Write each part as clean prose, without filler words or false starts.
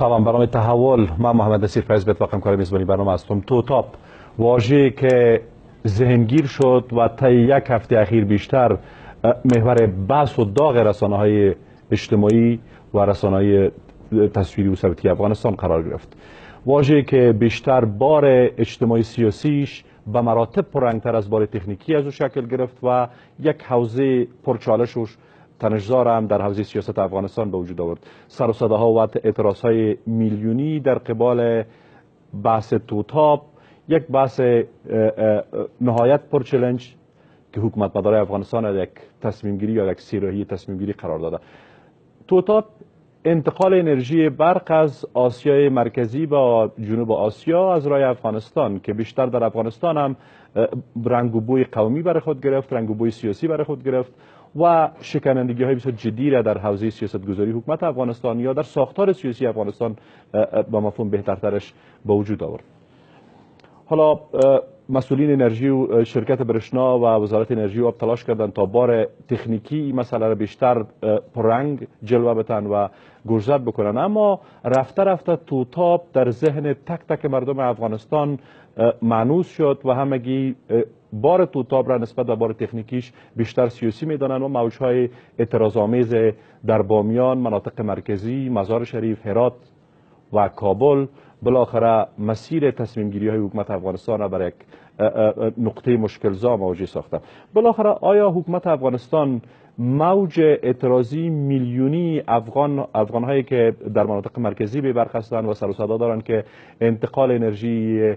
سلام، برنامه تحول. من محمد نصیر فیض و همکار میزبانی برنامه هستم. توتاپ واژه‌ای که ذهنگیر شد و تا یک هفته اخیر بیشتر محور بحث و داغ رسانه‌های اجتماعی و رسانه‌های تصویری و صوتی افغانستان قرار گرفت. واژه‌ای که بیشتر بار اجتماعی سیاسیش به مراتب پررنگتر از بار تکنیکی از او شکل گرفت و یک حوزه پرچالشش تنش‌زار هم در حوزه سیاست افغانستان به وجود آورد. سر و صداها و اعتراضهای میلیونی در قبال بحث توتاپ، یک بحث نهایت پرچلنج که حکومت مدارای افغانستان یک تصمیم گیری یا یک سیراهی تصمیم گیری قرار داده. توتاپ انتقال انرژی برق از آسیای مرکزی با جنوب آسیا از راه افغانستان که بیشتر در افغانستان هم رنگ و بوی قومی برای خود گرفت، رنگ و بوی سیاسی برای خود گرفت و شکنندگی های بسیار جدی را در حوزه سیاست گذاری حکومت افغانستان یا در ساختار سیاسی افغانستان با مفهوم بهترترش به وجود آورد. حالا مسئولین انرژی و شرکت برشنا و وزارت انرژی و آب تلاش کردند تا بار تکنیکی این مسئله را بیشتر پررنگ جلوه بدن و گوشزد بکنن، اما رفته رفته توتاپ در ذهن تک تک مردم افغانستان مانوس شد و همگی بار توتاپ را نسبت به بار تکنیکیش بیشتر سیاسی میدانند و موجهای اعتراض‌آمیز در بامیان، مناطق مرکزی، مزار شریف، هرات و کابل بالاخره مسیر تصمیم گیری های حکومت افغانستان را برای یک نقطه مشکل‌زا مواجه ساخته. بالاخره آیا حکومت افغانستان موج اعتراضی میلیونی افغان هایی که در مناطق مرکزی به برق هستند و سر و صدا دارند که انتقال انرژی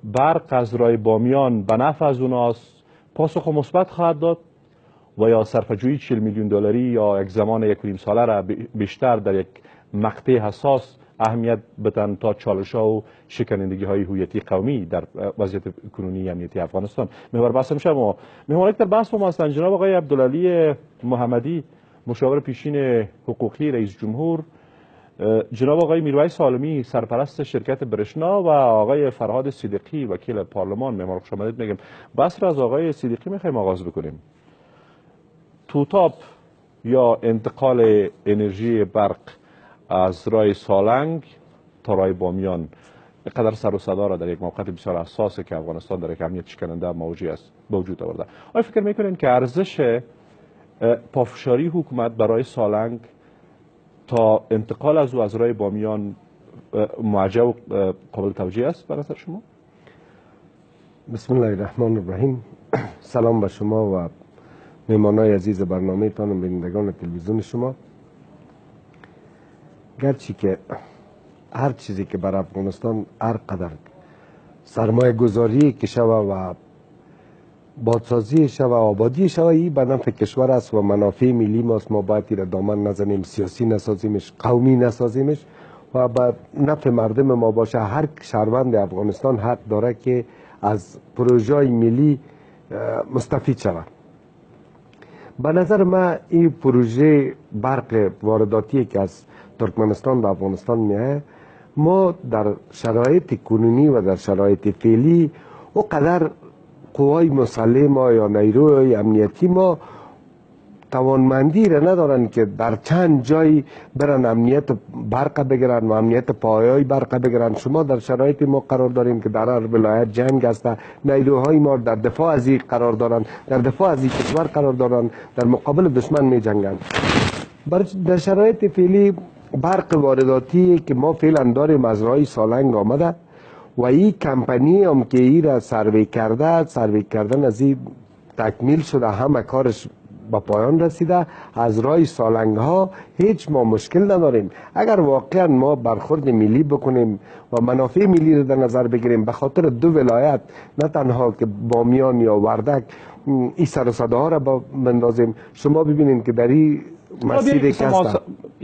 برق از راه بامیان به نفع از اوناست پاسخ مثبت خواهد داد و یا صرفه‌جویی 40 میلیون دلاری یا یک زمان 1.5 ساله را بیشتر در یک مقطع حساس اهمیت بدن تا چالش‌ها و شکنندگی های هویتی قومی در وضعیت کنونی امنیتی افغانستان؟ محور بحث میشه. ما محور در بحث ما هستند جناب آقای عبدالعلی محمدی، مشاور پیشین حقوقی رئیس جمهور، جناب آقای میرویس سالمی، سرپرست شرکت برشنا، و آقای فرهاد صدیقی، وکیل پارلمان. معمار خوش آمدید میگم. بحث را از آقای صدیقی میخوایم آغاز بکنیم. توتاپ یا انتقال انرژی برق از راه سالنگ تا راه بامیان قدر سر و صدا را در یک موقعیت بسیار حساسه که افغانستان در یک امنیت شکننده مواجه است به وجود آورده. آیا فکر میکنین که ارزش پافشاری حکومت برای سالنگ تا انتقال از او از راه بامیان موجه و قابل توجیه است به نظر شما؟ بسم الله الرحمن الرحیم. سلام به شما و مهمانای عزیز برنامه تان و بینندگان تلویزیون شما. گرچه که هر چیزی که بر افغانستان هر قدر سرمایه گذاری که شوه و بادسازی شوه و آبادی شوه، این به نفع کشور است و منافع ملی ماست. ما باید را دامن نزنیم، سیاسی نسازیمش، قومی نسازیمش و به نفع مردم ما باشه. هر شهروند افغانستان حق داره که از پروژه ملی مستفید شود. به نظر من این پروژه برق وارداتی که از ترکمنستان به افغانستان میه، ما در شرایط کنونی و در شرایط فعلی او قدر قوای مسلح ما یا نیروی امنیتی ما توانمندی را ندارن که در چند جای برن امنیت برق بگیرن و امنیت پایه‌ای برق بگیرن. شما در شرایط ما قرار داریم که در هر ولایت جنگ است، نیروهای ما در دفاع از این قرار دارن، در دفاع از این کشور قرار دارن، در مقابل دشمن می جنگن. در شرایط فعلی برق وارداتی که ما فعلا داریم از راه سالنگ آمده و این کمپانی هم که این را سروی کردن از این تکمیل شده، همه کارش با پایان رسیده. از راه سالنگ ها هیچ ما مشکل نداریم. اگر واقعا ما برخورد ملی بکنیم و منافع ملی را در نظر بگیریم، به خاطر دو ولایت نه تنها که بامیان یا وردک این سر و صدا ها را بندازیم. شما ببینید که در این مسیر یک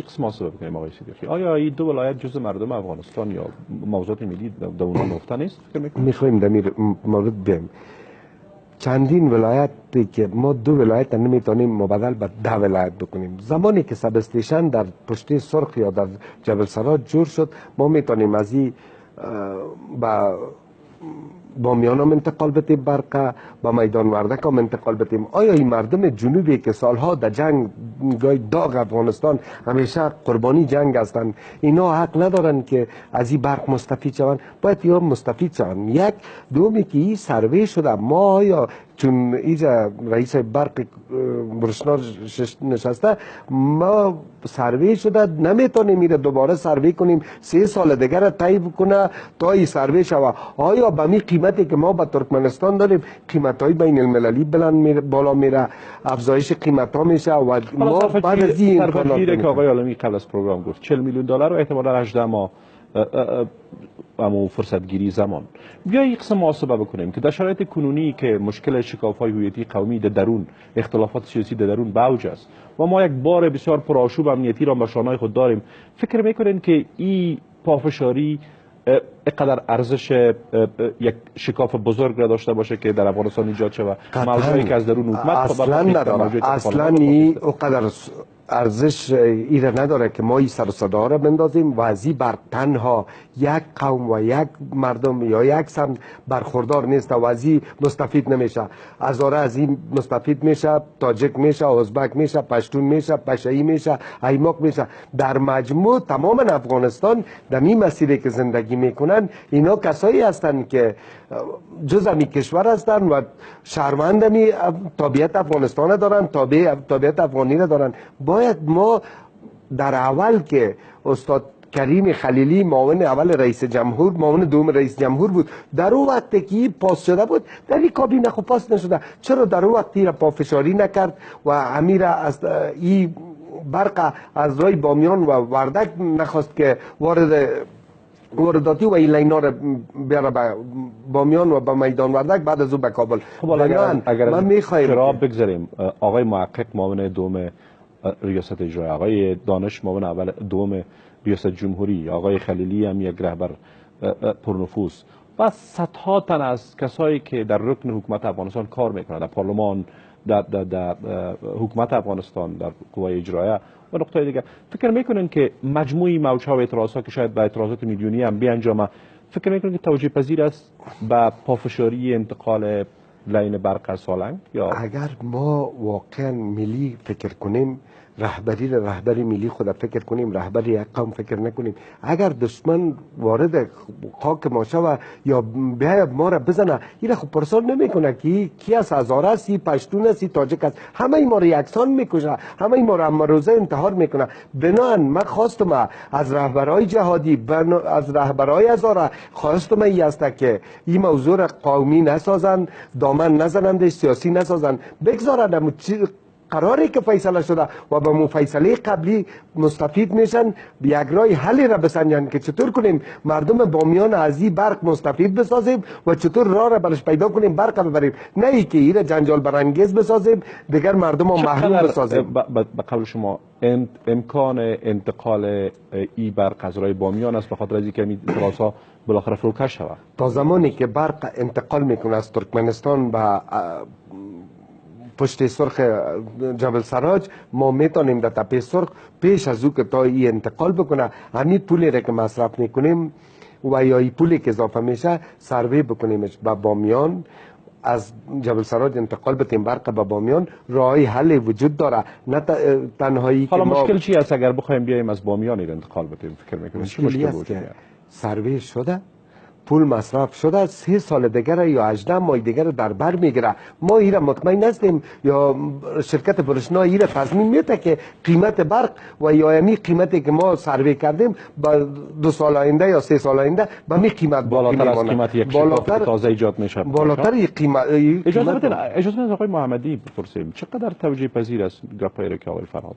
قسم حساب بکنیم آقای صدیقی، آیا این دو ولایت جز مردم افغانستان یا موضوعات ملی در اونها نفته نیست؟ میخوایم در مورد بیم چندین ولایت که ما دو ولایت نمیتونیم مبدل به 10 ولایت بکنیم. زمانی که سب استیشن در پشت سرخ یا در جبل سرات جور شد، ما میتونیم از این با میان هم انتقال بدیم برق، با میدان وردک هم انتقال بدیم. آیا این مردم جنوبی که سالها در جنگ گای داغ افغانستان همیشه قربانی جنگ هستند. اینا حق ندارن که از این برق مستفید شوند، باید یا مستفید شوند. یک دومی که این سروی شده، ما یا چون اینجا رئیس برق برشنار نشسته، ما سروی شده نمیتونیم میره دوباره سروی کنیم 3 سال دیگر را طی کنه تا این سروی شوه. آیا به می قیمتی که ما به ترکمنستان داریم قیمت های بین المللی بالا میره، افزایش قیمت ها میشه و ما بعد از این امکانات که آقای عالمی قبل از پروگرام گفت 40 میلیون دلار و احتمالاً 18 ماه اما فرصتگیری زمان. بیا یک قسم محاسبه بکنیم که در شرایط کنونی که مشکل شکاف‌های هویتی قومی در درون، اختلافات سیاسی در درون به اوج است و ما یک بار بسیار پرآشوب امنیتی را به شانه‌های خود داریم، فکر میکنین که این پافشاری اینقدر ارزش یک شکاف بزرگ را داشته باشه که در افغانستان ایجاد شود؟ موضوعی که از درون حکومت اصلا نداره، اصلا اینقدر ارزش ایره نداره که ما این سر و صدا را بندازیم و از این بر تنها یک قوم و یک مردم یا یک سمت برخوردار نیست و از این مستفید نمیشه. هزاره از این مستفید میشه، تاجک میشه، ازبک میشه، پشتون میشه، پشایی میشه، ایماک میشه. در مجموع تمام افغانستان در این مسیری که زندگی میکنن اینا کسایی هستند که جز امی کشور هستند و شهروند امی طبیعت افغانستان دارن، طبیعت افغانی را دارن. باید ما در اول که استاد کریم خلیلی معاون اول رئیس جمهور، معاون دوم رئیس جمهور بود، در اون وقت که پاس شده بود در این کابینه خب پاس نشده، چرا در اون وقت را پافشاری نکرد و امیر از این برق از رای بامیان و وردک نخواست که وارداتی و این لینا را بیاره به بامیان و به میدان وردک، بعد از او به کابل. خب اگر من میخوایم بگذاریم آقای محقق معاون دوم ریاست اجرایی، آقای دانش معاون اول دوم ریاست جمهوری، آقای خلیلی هم یک رهبر پرنفوذ و صدها تن از کسایی که در رکن حکومت افغانستان کار میکنند، در پارلمان، در حکومت افغانستان، در قوای اجرایه و نقطه دیگر، فکر میکنن که مجموعی موجها و اعتراضات که شاید به اعتراضات میلیونی هم بیانجامه، فکر میکنن که توجیه پذیر است به پافشاری انتقال لاین برق از سالنگ؟ یا اگر ما واقعا ملی فکر کنیم، رهبری ملی خود فکر کنیم، رهبری یک قوم فکر نکنیم، اگر دشمن وارد خاک ما شود یا بیاید ما را بزنه، این خب پرسان نمیکنه که کی است، هزاره است، پشتون است، تاجک است، همه ما را یکسان میکشه، همه ما را امروزه انتحار میکنه. بنابراین من خواستم از رهبرهای جهادی، از رهبرهای هزاره خواستم این است که این موضوع را قومی نسازن، دامن نزنند، سیاسی نسازن، بگذارن قراری که فیصله شده و به فیصله قبلی مستفید میشن، یک راه حلی را بسنجن که چطور کنیم مردم بامیان از این برق مستفید بسازیم و چطور راه را برش پیدا کنیم برق ببریم، نه ای که این جنجال برانگیز بسازیم دیگر مردم را محروم بسازیم. به قول شما امکان انتقال این برق از راه بامیان است به خاطر از اینکه این اعتراضها بالاخره فروکش شود؟ تا زمانی که برق انتقال میکنه از ترکمنستان به پشت سرخ جبل سراج، ما میتونیم در تپه سرخ پیش از او که تا این انتقال بکنه همین پولی را که مصرف میکنیم و یا این پولی که اضافه میشه سروی بکنیمش به بامیان، از جبل سراج انتقال بتیم برق به بامیان. راهی حل وجود داره، نه تنهایی که حالا مشکل چی است اگر بخوایم بیایم از بامیان این انتقال بتیم؟ فکر میکنید چی مشکل وجود داره؟ سروی شده، پول مصرف شده، 3 سال دیگر یا 18 ماه دیگر در بر میگیره. ما ایره مطمئن هستیم یا شرکت برشنا ایره تصمیم میته که قیمت برق و یا امی قیمتی که ما سروی کردیم با 2 سال آینده یا 3 سال آینده به می قیمت بالاتر از قیمت یک شکاف تازه ایجاد میشه، بالاتر این قیمت. اجازه بدید آقای محمدی بپرسیم چقدر توجیه پذیر است گپایی که آقای فرهاد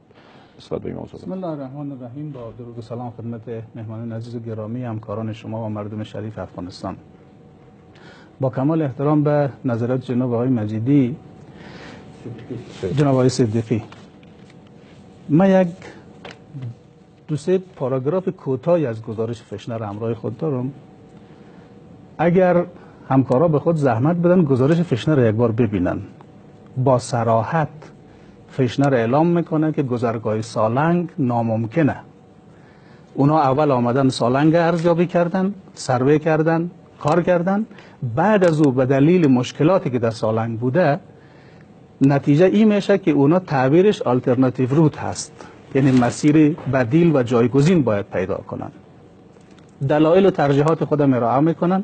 نسبت به این موضوع؟ بسم الله الرحمن الرحیم. با درود و سلام خدمت مهمانان عزیز و گرامی، همکاران شما و مردم شریف افغانستان. با کمال احترام به نظرات جناب آقای مجیدی، جناب آقای صدیقی، من یک 2-3 پاراگراف کوتاهی از گزارش فشنر همراه خود دارم. اگر همکارا به خود زحمت بدن گزارش فشنر را یک بار ببینن، با صراحت فشنر اعلام میکنه که گذرگاه سالنگ ناممکنه. اونا اول آمدن سالنگ ارزیابی کردن، سروی کردن، کار کردن، بعد از او به دلیل مشکلاتی که در سالنگ بوده نتیجه این میشه که اونا تعبیرش آلترناتیو روت هست، یعنی مسیر بدیل و جایگزین باید پیدا کنن. دلایل و ترجیحات خودم ارائه میکنن.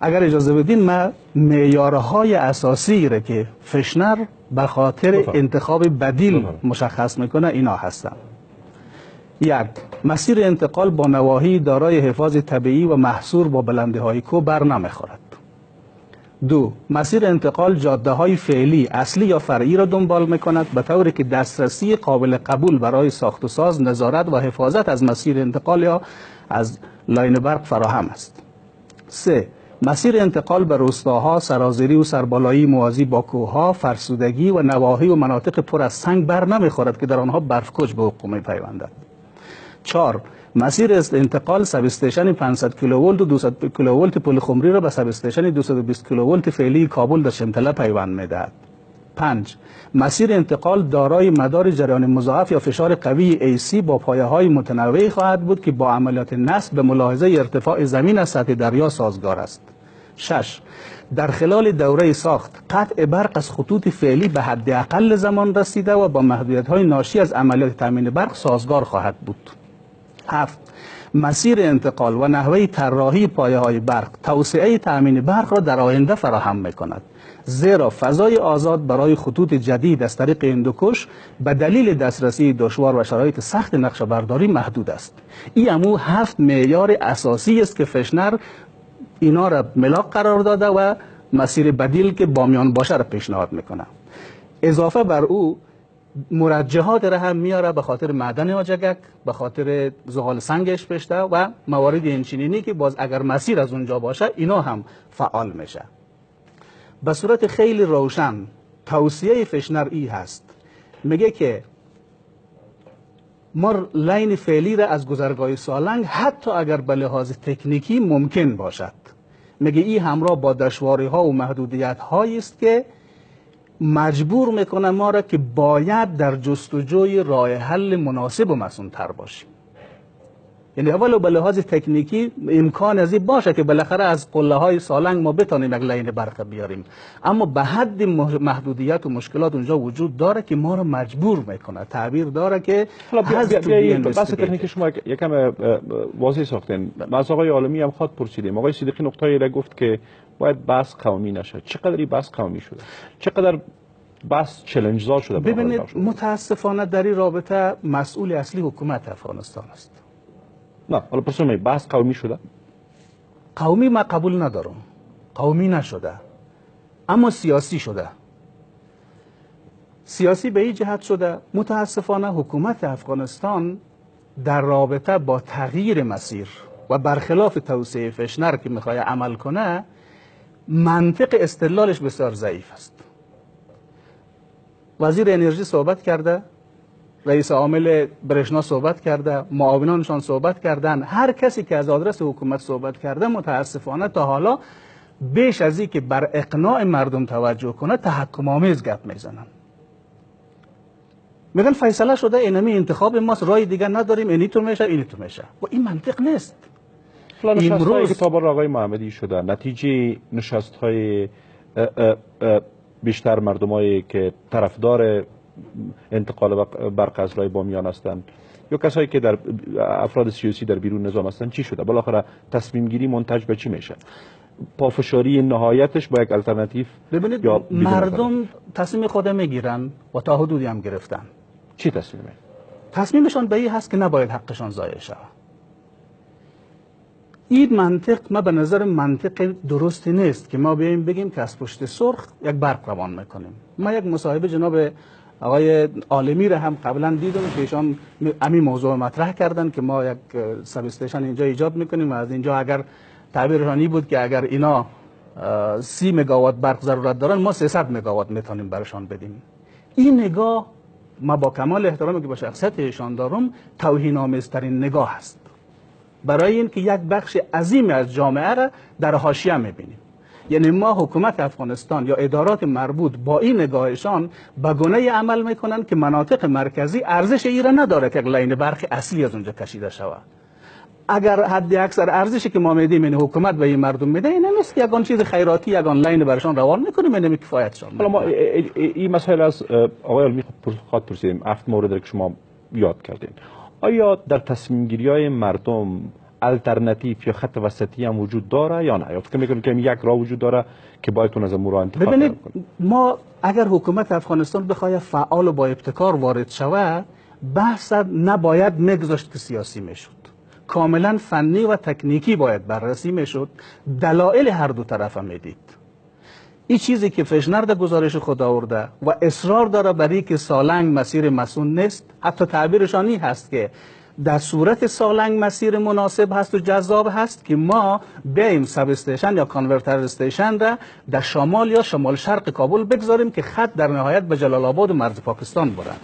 اگر اجازه بدین من معیارهای اساسی را که فشنر به خاطر انتخاب بدیل مشخص میکنه اینا هستن. 1. مسیر انتقال با نواحی دارای حفاظ طبیعی و محصور با بلندی‌های کوه بر نمیخورد. 2. مسیر انتقال جاده های فعلی اصلی یا فرعی را دنبال میکند به طوری که دسترسی قابل قبول برای ساخت و ساز، نظارت و حفاظت از مسیر انتقال یا از لاین برق فراهم است. 3. مسیر انتقال به روستاها، سرازیری و سربالایی موازی با کوهها، فرسودگی و نواحی و مناطق پر از سنگ بر نمیخورد که در آنها برفکش به حقوق میپیوندد. 4. مسیر انتقال سب استیشن 500 کیلوولت و 200 کیلوولت پل خمری را به سب استیشن 220 کیلوولت فعلی کابل در شمتله پیوند میدهد. 5. مسیر انتقال دارای مدار جریان مضاعف یا فشار قوی AC با پایه‌های متنوعی خواهد بود که با عملیات نصب به ملاحظه ارتفاع زمین از سطح دریا سازگار است. 6. در خلال دوره ساخت قطع برق از خطوط فعلی به حد اقل زمان رسیده و با محدودیت‌های ناشی از عملیات تامین برق سازگار خواهد بود. 7. مسیر انتقال و نحوه طراحی پایه‌های برق توسعه تامین برق را در آینده فراهم می‌کند، زیرا فضای آزاد برای خطوط جدید از طریق هندوکش به دلیل دسترسی دشوار و شرایط سخت نقشه‌برداری محدود است. این امو 7 معیار اساسی است که فشنر اینا را ملاک قرار داده و مسیر بدیل که بامیان باشه را پیشنهاد میکنه. اضافه بر او مرجحات را هم میاره به خاطر معدن آجگک، به خاطر زغال سنگش پشته و موارد اینچنینی که باز اگر مسیر از اونجا باشه اینا هم فعال میشه. به صورت خیلی روشن توصیه فشنر ای هست، میگه که ما لین فعلی را از گذرگاه سالنگ حتی اگر به لحاظ تکنیکی ممکن باشد، میگه این همراه با دشواری ها و محدودیت هایی است که مجبور میکنه ما را که باید در جستجوی راه حل مناسب و مسئول تر باشیم. یعنی اولو به لحاظ تکنیکی امکان از این باشه که بالاخره از قله های سالنگ ما بتانیم یک لین برق بیاریم، اما به حد محدودیت و مشکلات اونجا وجود داره که ما را مجبور میکنه، تعبیر داره که بحث تکنیک شما یکم واضح ساختین. از آقای عالمی هم خود پرسیدیم، آقای صدیقی نقطه‌ای را گفت که باید بحث قومی نشه. چقدر بحث قومی شده؟ چقدر بحث چالنج‌زا شده؟ ببینید متاسفانه در این رابطه مسئول اصلی حکومت افغانستان است. نه، حالا پرسیدم بحث قومی شده؟ قومی ما قبول ندارم، قومی نشده، اما سیاسی شده. سیاسی به این جهت شده متاسفانه حکومت افغانستان در رابطه با تغییر مسیر و برخلاف توصیه فشنر که میخواد عمل کنه، منطق استدلالش بسیار ضعیف است. وزیر انرژی صحبت کرده، رئیس عامل برشنا صحبت کرده، معاونانشان صحبت کردن، هر کسی که از آدرس حکومت صحبت کرده متاسفانه تا حالا بیش از این که بر اقناع مردم توجه کنه تحکم آمیز گپ میزنن. میگن فیصله شده، اینمی انتخاب ماست، رای دیگه نداریم، اینی تو میشه اینی تو میشه. و این منطق نیست. امروز که تابر آقای محمدی شده نتیجه نشست های بیشتر مردمایی که طرفدار انتقال برق از راه بامیان هستند یا کسایی که در افراد سیاسی در بیرون نظام هستند چی شده؟ بالاخره تصمیم گیری منتج به چی میشه؟ پافشاری نهایتش با یک الटरनेटिव؟ ببینید مردم تصمیم خود میگیرن و تا حدودی هم گرفتن. چی تصمیمه؟ تصمیمشان به این هست که نباید حقشان ضایع شود. این منطق ما به نظر منطق درستی نیست که ما بیاییم بگیم که از پشت سرخ یک برق روان میکنیم. ما یک مصاحبه جناب آقای عالمی را هم قبلا دیدم که ایشان همین موضوع مطرح کردن که ما یک سب استیشن اینجا ایجاد میکنیم و از اینجا اگر تعبیرشانی بود که اگر اینا 30 مگاوات برق ضرورت دارن ما 300 مگاوات میتونیم برشان بدیم. این نگاه ما با کمال احترامی که با شخصیت ایشان دارم توهین آمیزترین نگاه است، برای اینکه یک بخش عظیم از جامعه را در حاشیه میبینیم. یعنی ما حکومت افغانستان یا ادارات مربوط با این نگاهشان به گونه عمل میکنن که مناطق مرکزی ارزش ای را نداره که لین برق اصلی از اونجا کشیده شود. اگر حد اکثر ارزشی که ما میدیم این حکومت به این مردم میده این نیست که یگان چیز خیراتی یگان لاین برشان روان میکنیم این کفایتشان. حالا ما این مسائل از آقای علمی خواهد پرسیدیم 7 مورد که شما یاد کردین. آیا در تصمیم گیری های مردم الटरनेटिव یا خط وسطی هم وجود داره یا نه؟ یا فکر میکنید که یک راه وجود داره که باید اون از امور انتخاب کنید؟ ببینید ما اگر حکومت افغانستان بخواد فعال و با ابتکار وارد شود بحث نباید میگذاشت که سیاسی میشد، کاملا فنی و تکنیکی باید بررسی میشد، دلایل هر دو طرف هم میدید. این چیزی که فشنر در گزارش خود آورده و اصرار داره بر که سالنگ مسیر مسون نیست، حتی تعبیرشانی هست که در صورت سالنگ مسیر مناسب هست و جذاب هست که ما بیایم سب استیشن یا کانورتر استیشن را در شمال یا شمال شرق کابل بگذاریم که خط در نهایت به جلال آباد و مرز پاکستان برن.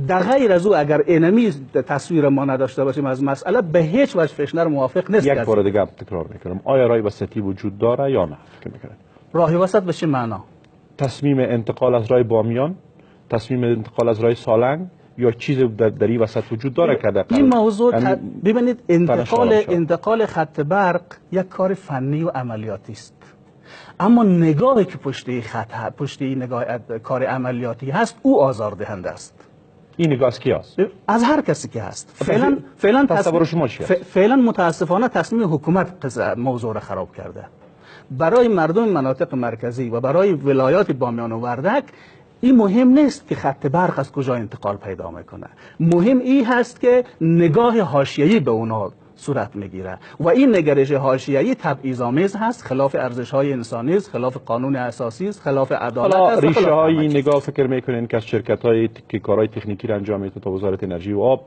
در غیر از او اگر اینمی تصویر ما نداشته باشیم از مسئله به هیچ وجه فشنر موافق نیست. یک بار دیگه تکرار میکنم، آیا راه وسطی وجود داره یا نه؟ فکر میکنید راه وسط به چه معنا؟ تصمیم انتقال از راه بامیان، تصمیم انتقال از راه سالنگ یا چیز در این وسط وجود داره که این موضوع ببینید انتقال خط برق یک کار فنی و عملیاتی است، اما نگاهی که پشت این نگاه کار عملیاتی هست او آزاردهنده است. این نگاه از کی است؟ از هر کسی که هست. فعلا تصور شما چیه؟ فعلا متاسفانه تصمیم حکومت موضوع را خراب کرده. برای مردم مناطق مرکزی و برای ولایات بامیان و وردک این مهم نیست که خط برق از کجا انتقال پیدا میکنه، مهم این هست که نگاه حاشیه‌ای به اونا صورت میگیره و این نگرش حاشیه‌ای تبعیض‌آمیز هست، خلاف ارزش‌های انسانی است، خلاف قانون اساسی است، خلاف عدالت است. ریشه های این نگاه فکر میکنین که از شرکت‌های که کارهای تکنیکی را انجام میده تا وزارت انرژی و آب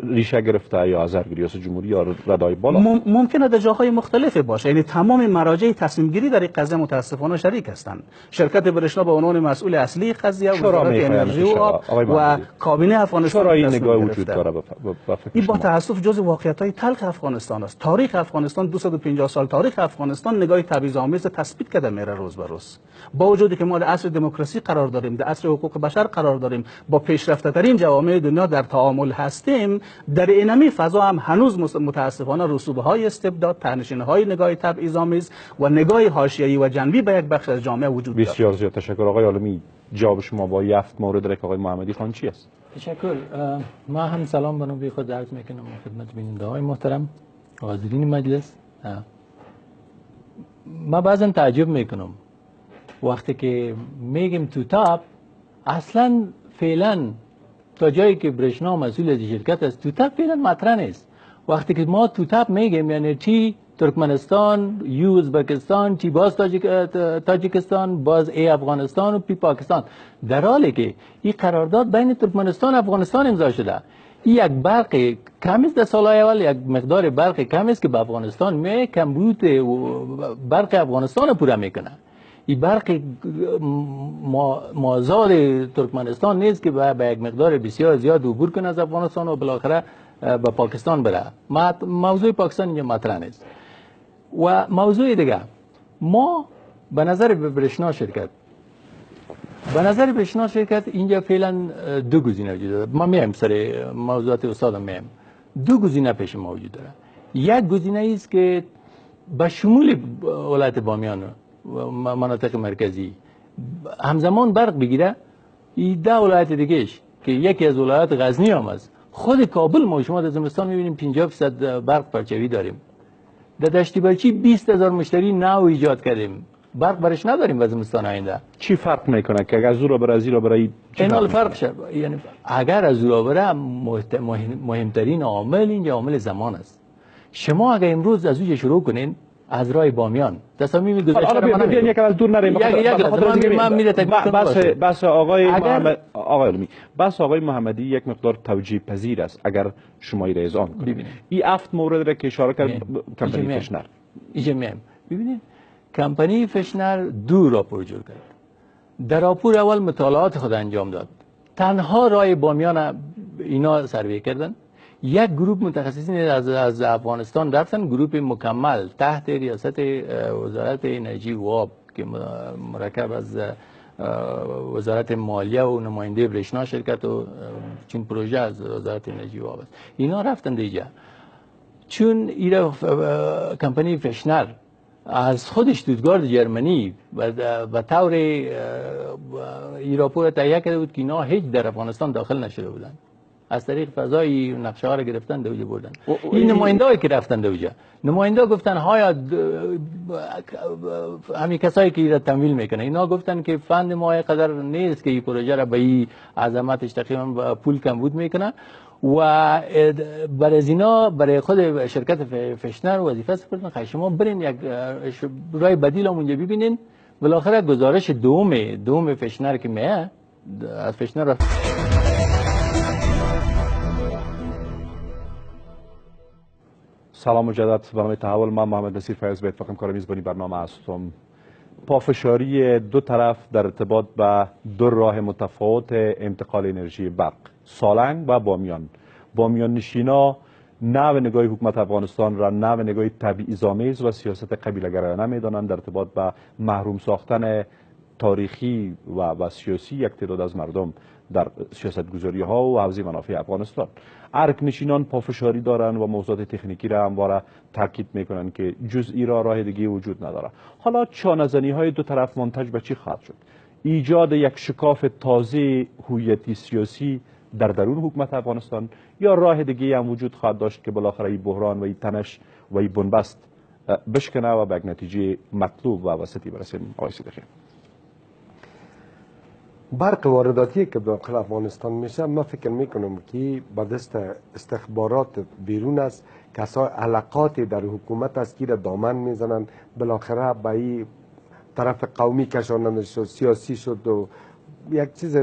ریشه گرفته یا از ریاست جمهوری یا ردای بالا؟ ممکنه در جاهای مختلفی باشه، یعنی تمام مراجع تصمیم گیری در این قضیه متاسفانه شریک هستند. شرکت برشنا به عنوان مسئول اصلی قضیه وزارت انرژی و آب و کابینه افغانستان چرا این نگاه وجود داره؟ این با تاسف جزء واقعیت‌های تلخ افغانستان است. تاریخ افغانستان 250 سال تاریخ افغانستان نگاه تبعیض‌آمیز تثبیت کرده میره روز به روز، با وجودی که ما در عصر دموکراسی قرار داریم، در عصر حقوق بشر قرار داریم، با پیشرفته‌ترین جوامع دنیا در تعامل هستیم، در اینمی فضا هم هنوز متاسفانه رسوب‌های استبداد، تنشین‌های نگاه تبعیض‌آمیز و نگاه حاشیه‌ای و جنبی به یک بخش از جامعه وجود دارد. بسیار زیاد تشکر آقای عالمی. جواب شما با 7 مورد را که آقای محمدی خان چی است؟ تشکر. ما هم سلام به نوبه خود عرض میکنم خدمت بیننده‌های محترم، حاضرین مجلس. ما بعضا تعجب میکنم وقتی که میگیم تو تاپ، اصلا فعلا تا جایی که برشنا مسئول از شرکت است تو تاپ فعلا مطرح نیست. وقتی که ما تو تاپ میگیم یعنی چی ترکمنستان، یو ازبکستان، چی باز تاجیکستان، باز ای افغانستان و پی پاکستان، در حالی که این قرارداد بین ترکمنستان و افغانستان امضا شده. این یک برق کم است در سالهای اول، یک مقدار برق کم است که به افغانستان می کمبود برق افغانستان پورا میکنه. این برق مازاد ترکمنستان نیست که به یک مقدار بسیار زیاد عبور کنه از افغانستان و بالاخره به پاکستان بره. موضوع پاکستان اینجا مطرح نیست. و موضوع دیگه، ما به نظر برشنا شرکت اینجا فعلا دو گزینه وجود داره. ما میایم سر موضوعات استادم میایم. دو گزینه پیش ما وجود داره. یک گزینه است که به شمول ولایت بامیان و مناطق مرکزی همزمان برق بگیره. این ده ولایت دیگهش که یکی از ولایت غزنی هم است، خود کابل ما شما در زمستان میبینیم 50% برق پرچوی داریم. در دشتی برچی 20,000 مشتری نو ایجاد کردیم، برق برش نداریم. و زمستان آینده چی فرق میکنه که از او را برای از این را برای این فرق شد؟ یعنی اگر از او را بره مهمترین عامل اینجا عامل زمان است. شما اگر امروز از او شروع کنین از راه بامیان تصمیم گذاشته را من نمیگم، یک از دور نریم. بس آقای محمدی یک مقدار توجیه پذیر است اگر شما را اذعان کنید. این 7 مورد را که اشاره کرد کمپانی فشنر ببینید، کمپانی فشنر 2 راپور جور کرد. در راپور اول مطالعات خود انجام داد، تنها راه بامیان اینا سروی کردن. یک گروه متخصصین از افغانستان رفتن، گروه مکمل تحت ریاست وزارت انرژی و آب که مرکب از وزارت مالیه و نماینده برشنا شرکت و چین پروژه از وزارت انرژی و آب است. اینا رفتن دیجا چون ایرا کمپانی فشنر از خود شتوتگارت جرمنی و طور ایراپور تهیه کرده بود که اینا هیچ در افغانستان داخل نشده بودن، از طریق فضای نقشه ها را گرفتن دوجه بردن. این نماینده هایی که رفتن دوجه، نماینده گفتن های همین کسایی که ایرا تمویل میکنه اینا گفتن که فند ما قدر نیست که این پروژه را به این عظمتش تقریبا پول کمبود میکنه و برای اینا برای خود شرکت فشنر وظیفه سپردن که شما برین یک راه بدیل هم اونجا ببینین. بالاخره گزارش دوم فشنر که میه از فشنر سلام مجدد برنامه تحول. من محمد نصیر فیض به اتفاق کار میزبانی برنامه هستم. پافشاری دو طرف در ارتباط به دو راه متفاوت انتقال انرژی برق، سالنگ و بامیان نشینا نوع نگاه حکومت افغانستان را نوع نگاه تبعیض‌آمیز و سیاست قبیله‌گرایانه میدانند در ارتباط به محروم ساختن تاریخی و سیاسی یک تعداد از مردم در سیاستگذاری ها و حفظ منافع افغانستان. ارگ نشینان پافشاری دارند و موضوعات تکنیکی را همواره تاکید میکنند که جز ایرا راه دیگه وجود نداره. حالا چانه‌زنی های دو طرف منتج به چی خواهد شد؟ ایجاد یک شکاف تازه هویتی سیاسی در درون حکومت افغانستان یا راه دیگه هم وجود خواهد داشت که بالاخره این بحران و این تنش و این بنبست بشکنه و به یک نتیجه مطلوب و وسطی برسیم؟ آقای صدیقی، برق وارداتی که داخل افغانستان میشه، من فکر میکنم که با دست استخبارات بیرون است کسای علاقاتی در حکومت است که دامن میزنن، بالاخره به این طرف قومی کشاننده شد، سیاسی شد و یک چیز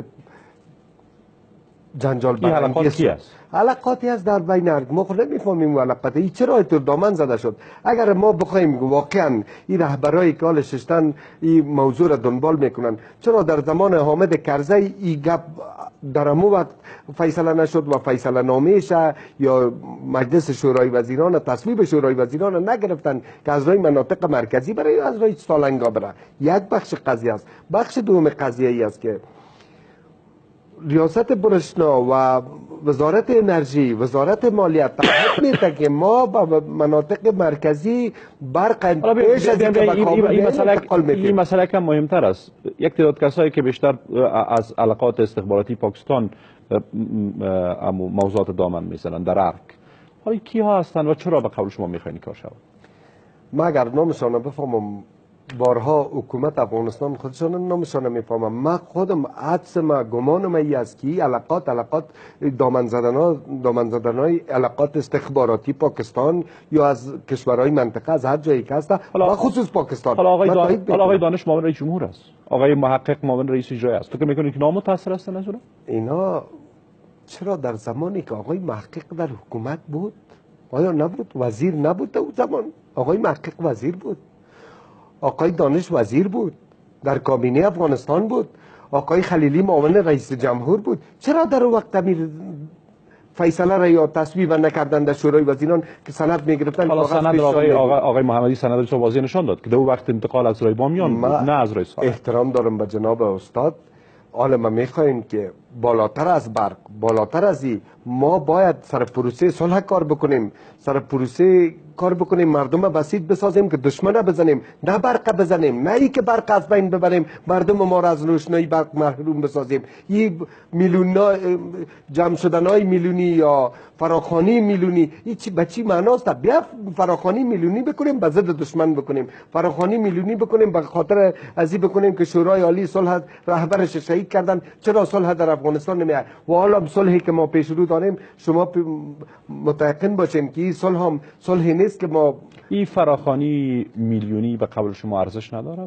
جنجال برانگیز شد. علاقاتی است در بین ارگ. ما خود نمیفهمیم علاقات ای چرا تو دامن زده شد. اگر ما بخوایم واقعا این رهبرایی که حال ششتن این موضوع را دنبال میکنن، چرا در زمان حامد کرزی این گپ در امو وقت فیصله نشد و فیصله نامه‌اش یا مجلس شورای وزیران تصویب شورای وزیران نگرفتن که از راه مناطق مرکزی برای از راه سالنگا بره؟ یک بخش قضیه است. بخش دوم قضیه ای است که ریاست برشنا و وزارت انرژی، وزارت مالیات تعهد میده که ما با مناطق مرکزی برق پیش از این مسئله کم مهمتر است. یک تعداد کسایی که بیشتر از علاقات استخباراتی پاکستان موضوعات دامن میزنن در ارگ، حالا کیها هستند و چرا به قول شما میخواین کار شود؟ ما اگر نامشان بفهمم، بارها حکومت افغانستان خودشان نامشان میفهمم. من خودم حدس ما گمانم ای است که علاقات دامن زدنای علاقات استخباراتی پاکستان یا از کشورهای منطقه از هر جایی که هست و خصوص پاکستان. حالا آقای دانش معاون رئیس جمهور است، آقای محقق معاون رئیس اجرایی است. تو که میکنی که نام متاثر هستن از اینا چرا در زمانی که آقای محقق در حکومت بود آیا نبود؟ وزیر نبود اون زمان؟ آقای محقق وزیر بود، آقای دانش وزیر بود، در کابینه افغانستان بود، آقای خلیلی معاون رئیس جمهور بود. چرا در وقت امیر فیصله را یا تصویب نکردن در شورای وزیران که سند میگرفتن؟ حالا سند آقای محمدی سند رو واضح نشان داد که در وقت انتقال از رای بامیان بود، نه از رای سالنگ. احترام دارم به جناب استاد. حالا ما میخوایم که بالاتر از برق، بالاتر از این، ما باید سر پروسه صلح کار بکنیم، سر پروسه کار بکنیم، مردم بسیط بسازیم که دشمن بزنیم، نه برق بزنیم، نه ای که برق از بین ببریم، مردم ما را از روشنایی برق محروم بسازیم. این جمع شدنهای میلیونی یا فراخوانی میلیونی به چی معناست؟ بیا فراخوانی میلیونی بکنیم به ضد دشمن بکنیم، فراخوانی میلیونی بکنیم به خاطر ازی بکنیم که شورای عالی صلح رهبرش شهید کردن. چرا صلح در افغانستان نمیاد؟ و حالا صلحی که ما پیش رو داریم شما متيقن باشین که این صلح هم صلحی نیست که ما این فراخوانی میلیونی به قبل شما ارزش نداره؟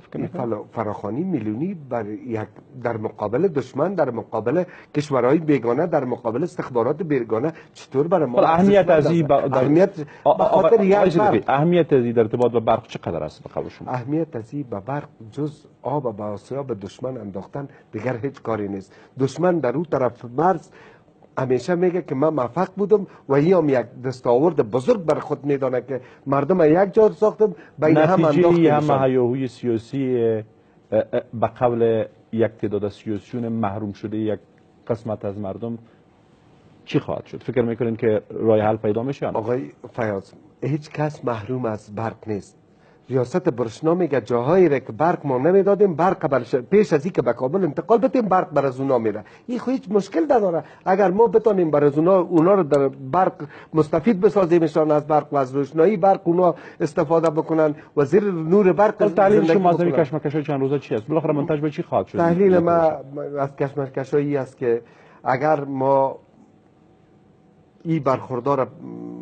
فراخوانی میلیونی در مقابل دشمن، در مقابل کشورهای بیگانه، در مقابل استخبارات بیگانه چطور برای ما اهمیت از این اهمیت از در ارتباط با برق چقدر است به قبل شما؟ اهمیت از این به برق جز آب و آسیاب دشمن انداختن دیگر هیچ کاری نیست. دشمن در اون طرف مرز همیشه میگه که من موفق بودم و این هم یک دستاورد بزرگ بر خود میدانه که مردم یک جا ساختم بین هم انداختم. نتیجه هم هیاهوی سیاسی به قبل یک تعداد از سیاسیون محروم شده یک قسمت از مردم چی خواهد شد؟ فکر میکنین که راه حل پیدا میشه یا نه؟ آقای فیاض، هیچ کس محروم از برق نیست. ریاست برشنا میگه جاهایی را که برق ما نمیدادیم برق پیش از اینکه به کابل انتقال بدیم برق بر از اونا میره. این خو هیچ مشکل نداره. اگر ما بتونیم بر از اونا رو در برق مستفید بسازیمشان، از برق و از روشنایی برق اونا استفاده بکنن و زیر نور برق. تحلیل شما از این کشمکش‌های چند روزه چی است؟ بالاخره منتج به چی خواهد شد؟ تحلیل ما از کشمکش‌هایی است که اگر ما این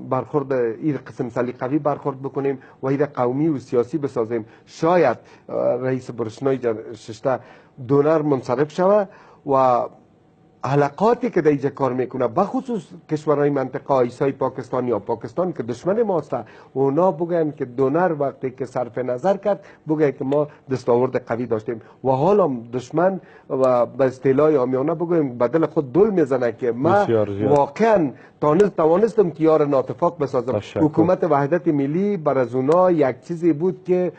برخورد این قسم سلیقوی برخورد بکنیم و این قومی و سیاسی بسازیم، شاید رئیس برشنای ششته دونر منصرف شود و حلقاتی که در اینجا کار میکنه بخصوص کشورهای منطقه ایسای پاکستان یا پاکستان که دشمن ماست، اونا بگن که دونر وقتی که صرف نظر کرد بگن که ما دستاورد قوی داشتیم و حالا دشمن و به اصطلاح عامیانه بگویم بدل خود دل میزنه که ما واقعا توانستم که یار ناتفاق بسازم. حکومت وحدت ملی بر از اونا یک چیزی بود که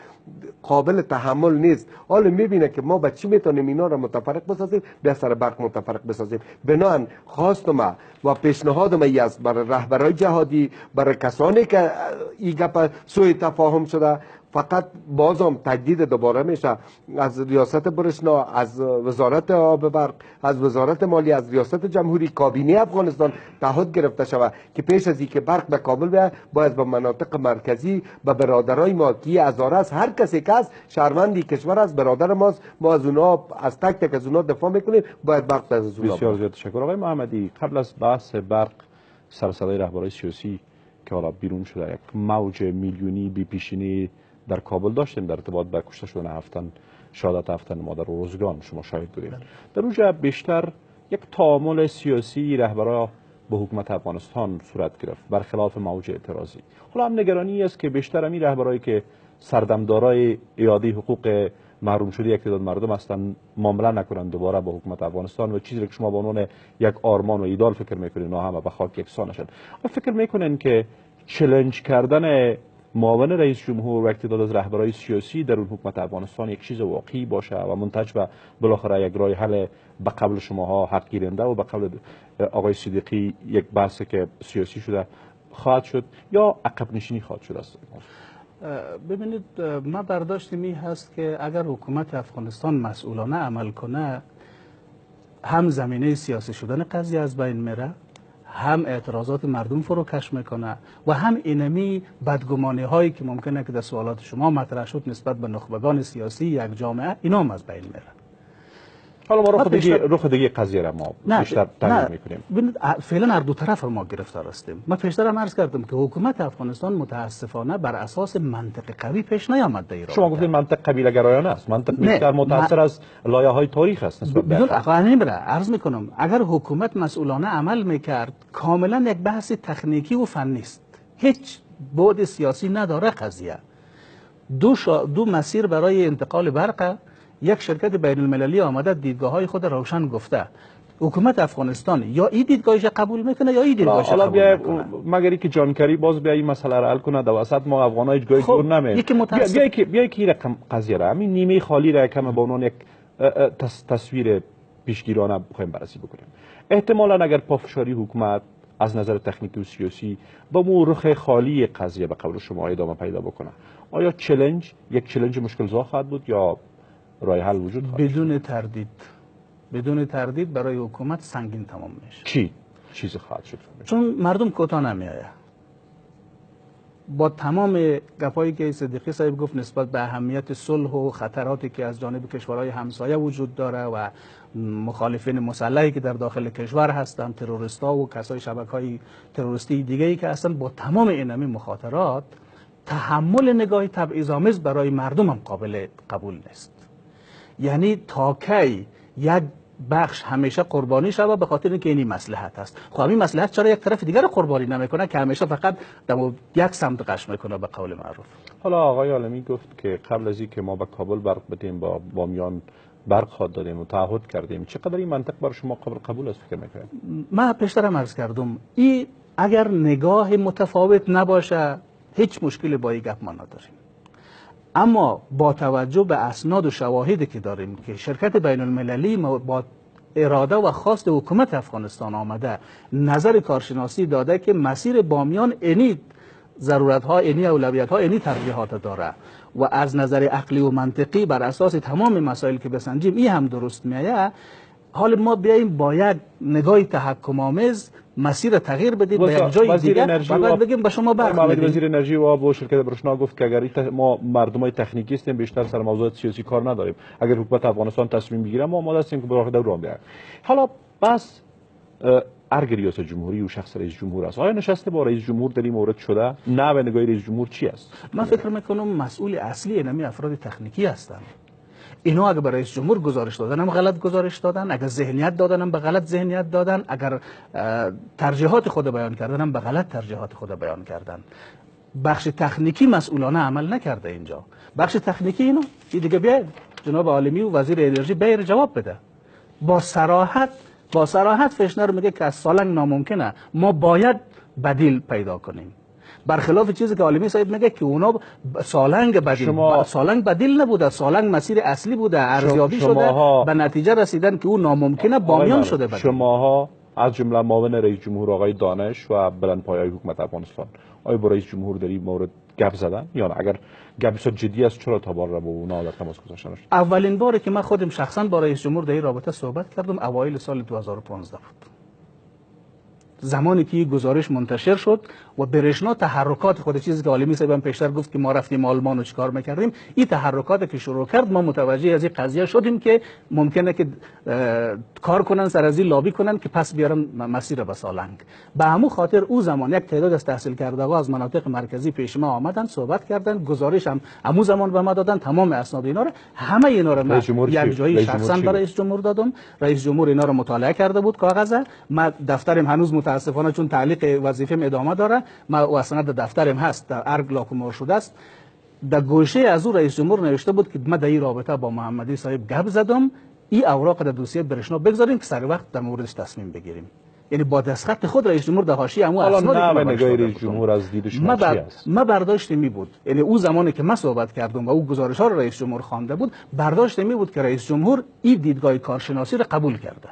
قابل تحمل نیست. حالا میبینه که ما به چی میتونیم اینا را متفرق بسازیم، به سر برق متفرق بسازیم. بنابراین خواستم و پیشنهادم ای است برای رهبرای جهادی، برای کسانی که این گپ سوء تفاهم شده، فقط بازم تجدید دوباره میشه از ریاست برشنا، از وزارت آب برق، از وزارت مالی، از ریاست جمهوری، کابینه افغانستان تعهد گرفته شود که پیش از اینکه برق به کابل بیاید باید به مناطق مرکزی به برادرای ما که هزاره است، هر کسی که است شهروندی کشور است، برادر ماست، ما از اونا از تک تک از اونا دفاع میکنیم، باید برق از اونا. بسیار زیاد تشکر. آقای محمدی، قبل از بحث برق سر صدای رهبرای سیاسی که حالا بیرون شده، یک موج میلیونی بی پیشینی در کابل داشتیم در ارتباط به کشته شدن هفتن شهادت هفتن مادر و روزگان، شما شاهد بودید. در اونجا بیشتر یک تعامل سیاسی رهبران با حکومت افغانستان صورت گرفت برخلاف موج اعتراضی. حالا هم نگرانی است که بیشتر همین رهبرایی که سردمدارای اعاده حقوق محروم شده یک تعداد مردم هستند معامله نکنند دوباره با حکومت افغانستان و چیزی که شما به عنوان یک آرمان و ایدال فکر میکنید اونا هم به خاک یکسان شد. فکر میکنین که چالش کردن معاون رئیس جمهور و اقتدار از رهبرای سیاسی در اون حکومت افغانستان یک چیز واقعی باشه و منتج به بالاخره یک راه حل به قبل شماها حق گیرنده و به قبل آقای صدیقی یک بحث که سیاسی شده خواهد شد یا عقب نشینی خواهد شد است؟ ببینید، ما برداشتم این هست که اگر حکومت افغانستان مسئولانه عمل کنه، هم زمینه سیاسی شدن قضیه از بین میره، هم اعتراضات مردم فروکش میکنه و هم اینمی بدگمانی هایی که ممکنه که در سوالات شما مطرح شد نسبت به نخبگان سیاسی یک جامعه، اینا هم از بین میره. حالا ما رخ دیگه قضیه را ما بیشتر تحلیل میکنیم. ببینید، فعلا هر دو طرف ما گرفتار هستیم. من پیشتر هم عرض کردم که حکومت افغانستان متاسفانه بر اساس منطق قوی پیش نیامد در ایران. شما گفتید منطق قبیله گرایانه است، منطق بیشتر متأثر از لایه‌های تاریخ است نسبت به بدون اقلا نمیره. عرض میکنم اگر حکومت مسئولانه عمل میکرد کاملا یک بحث تکنیکی و فنی است، هیچ بعد سیاسی نداره قضیه. دو مسیر برای انتقال برق. یک شرکت بین المللی آمده دیدگاه های خود روشن گفته، حکومت افغانستان یا این دیدگاهش قبول میکنه یا این دیدگاهش قبول میکنه. مگر اینکه جانکاری باز بیا این مسئله را حل کنه، در وسط ما افغان‌ها هیچ جای دور نمیایم. بیا که این رقم قضیه را همین نیمه خالی را کم به عنوان یک تصویر پیشگیرانه بخوایم بررسی بکنیم. احتمالاً اگر پافشاری حکومت از نظر تکنیکی و سیاسی با رخ خالی قضیه به قول شما ادامه پیدا بکنه، آیا یک چالش مشکل زا خواهد بود یا راه حل وجود خواهد؟ بدون تردید برای حکومت سنگین تمام میشه. چیز خواهد شد؟ چون مردم کوتاه نمیآید. با تمام گپایی که صدیقی صاحب گفت نسبت به اهمیت صلح و خطراتی که از جانب کشورهای همسایه وجود داره و مخالفین مسلحی که در داخل کشور هستند، تروریستا و کسای شبکه‌های تروریستی دیگه‌ای که هستند، با تمام این مخاطرات تحمل نگاه تبعیض‌آمیز برای مردم هم قابل قبول نیست. یعنی تا کی یک بخش همیشه قربانی شود به خاطر اینکه این مصلحت است. خب این مصلحت چرا یک طرف دیگر قربانی نمیکنه که همیشه فقط در یک سمت قش میکنه به قول معروف؟ حالا آقای عالمی گفت که قبل از اینکه ما به کابل برق بدیم با بامیان برق خواد دادیم و تعهد کردیم. چقدر این منطق برای شما قبول است فکر میکنید؟ من پیشترم عرض کردم این اگر نگاه متفاوت نباشه هیچ مشکلی با این گپ ما نداریم. اما با توجه به اسناد و شواهدی که داریم که شرکت بین المللی با اراده و خواست حکومت افغانستان آمده نظر کارشناسی داده که مسیر بامیان اینی ضرورت ها، اینی اولویت ها، اینی ترجیحات داره و از نظر عقلی و منطقی بر اساس تمام مسائل که بسنجیم این هم درست میایه. حال ما بیاییم با یک نگاه تحکم آمیز مسیر تغییر بدیم به یک جای دیگه و بعد بگیم به شما برخورد. وزیر انرژی و آب و شرکت برشنا گفت که اگر ما مردمای تکنیکی هستیم بیشتر سر موضوعات سیاسی کار نداریم، اگر حکومت افغانستان تصمیم بگیره ما آماده هستیم که به راه دوران بیایم. حالا بس ارگ ریاست جمهوری و شخص رئیس جمهور است. آیا نشست با رئیس جمهور در این مورد شده؟ نه به نگاه رئیس جمهور چی است؟ من فکر میکنم مسئول اصلی اینمی افراد تکنیکی هستند. اینا اگر به رئیس جمهور گزارش دادن هم غلط گزارش دادن، اگر ذهنیت دادن هم به غلط ذهنیت دادن، اگر ترجیحات خود بیان کردن هم به غلط ترجیحات خود بیان کردن. بخش تکنیکی مسئولانه عمل نکرده اینجا. بخش تکنیکی اینو دیگه بیاید جناب عالمی و وزیر انرژی بیر جواب بده. با صراحت فشنر میگه که از سالنگ ناممکنه، ما باید بدیل پیدا کنیم. برخلاف چیزی که عالمی صاحب میگه که اونا سالنگ بدیل نبوده، سالنگ مسیر اصلی بوده، ارزیابی شده به نتیجه رسیدن که اون ناممکنه، بامیان شده بدیل. شماها از جمله معاون رئیس جمهور آقای دانش و بلندپایه‌های حکومت افغانستان آیا با رئیس جمهور در این مورد گپ زدن؟ یا اگر گپ جدی است چرا تا بار را با اونا در تماس گذاشتن؟ اولین باری که من خودم شخصا با رئیس جمهور در این رابطه صحبت کردم اوایل سال 2015 بود، زمانی که گزارش منتشر شد و برشنا تحرکات خود، چیزی که عالمی صاحب پیشتر گفت که ما رفتیم آلمان و چیکار میکردیم، این تحرکات که شروع کرد ما متوجه از این قضیه شدیم که ممکنه که کار کنن، سر از این لابی کنن که پس بیارن مسیر به سالنگ. به همون خاطر او زمان یک تعداد از تحصیل کرده ها از مناطق مرکزی پیش ما آمدن، صحبت کردن، گزارش هم همون زمان به ما دادن، تمام اسناد اینا رو، همه اینا رو من یک جایی شخصا به رئیس جمهور دادم. رئیس جمهور اینا رو مطالعه کرده بود کاغذه. من دفترم هنوز متاسفانه چون تعلیق وظیفه‌م ادامه داره، ما اسناد دفترم هست در ارگ لاکومور شده است، در گوشه از او رئیس جمهور نوشته بود که من در این رابطه با محمدی صاحب گپ زدم، این اوراق در دوسیه برشنا بگذاریم که سر وقت در موردش تصمیم بگیریم. یعنی با دستخط خود رئیس جمهور در حاشیه همون اسناد که نگاه رئیس جمهور از دید شما چی است؟ ما برداشت می بود، یعنی او زمانی که من صحبت کردم و او گزارش ها رو رئیس جمهور خوانده بود، برداشت می بود که رئیس جمهور این دیدگاه کارشناسی رو قبول کرده.